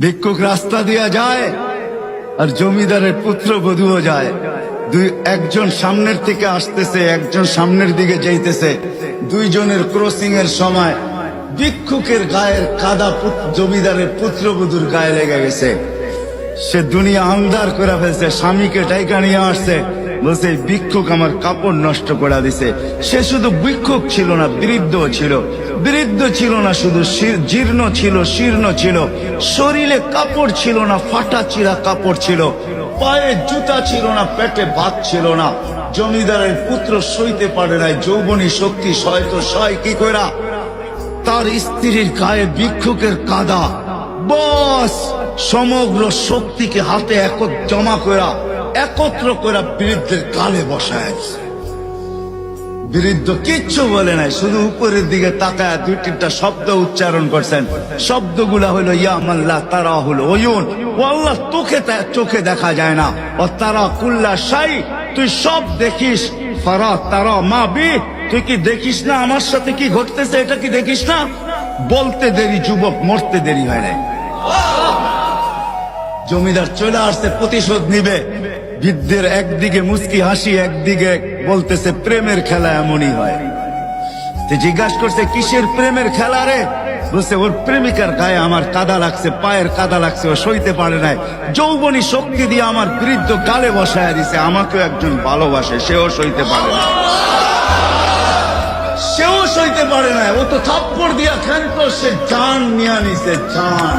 ভিক্ষুক রাস্তা দিয়া যায় আর জমিদারের পুত্রবধূও যায়। একজন সামনের থেকে আসতেছে, একজন সামনের দিকে যাইতেছে। দুইজনের ক্রসিং এর সময় ভিক্ষুকের গায়ের কাদা জমিদারের পুত্রবধূর গায়ে লেগে গেছে। সে দুনিয়া আন্ধার করে ফেলছে, স্বামীকে ডাইকা নিয়ে আসছে, বলছে ভিক্ষুক আমার কাপড় নষ্ট করে দিছে। সে শুধু ভিক্ষুক ছিল না, বৃদ্ধ ছিল। বৃদ্ধ ছিল না শুধু, জীর্ণ ছিল, শীর্ণ ছিল। শরীরে কাপড় ছিল না, ফাটা চিরা কাপড় ছিল। পায়ে জুতা ছিল না, পেটে ভাত ছিল না। জমিদারের পুত্র সইতে পারে নাই, যৌবনী শক্তি সয়তো সয় কি কইরা তার স্ত্রীর গায়ে ভিক্ষুকের কাদা। বস সমগ্র শক্তিকে হাতে জমা করা, একত্র করা বৃদ্ধের গালে বসায়। বৃদ্ধ কিচ্ছু বলে নাই, শুধু উপরের দিকে তাকায় দুই তিনটা শব্দ উচ্চারণ করছেন। শব্দগুলা হলো ইয়া মাল্লাহ তারা হলো ওয়ুন, ও আল্লাহ চোখে দেখা যায় না। ও তারা কুল্লা শাই, তুই সব দেখিস। ফারা তারা মা বি, তুই কি দেখিস না আমার সাথে কি ঘটতেছে? এটা কি দেখিস না? বলতে দেরি যুবক, মরতে দেরি হয় নাই। জমিদার চলে আসছে, প্রতিশোধ নিবে। বৃদ্ধের একদিকে মুস্কি হাসি, একদিকে বলতেছে প্রেমের খেলা এমনই হয়। জিজ্ঞাসা করছে কিসের প্রেমের খেলা রে? বলছে ওর প্রেমিকার গায়ে আমার কাদা লাগছে, পায়ের কাদা লাগছে, ও সইতে পারে নাই। যৌবনী শক্তি দিয়ে আমার বৃদ্ধ গালে বসায় দিছে। আমাকেও একজন ভালোবাসে, সেও সইতে পারে না, সেও সইতে পারে না। ও তো থাপ্পড় দিয়া খেলতো, সে জান নিয়ে নিছে, জান।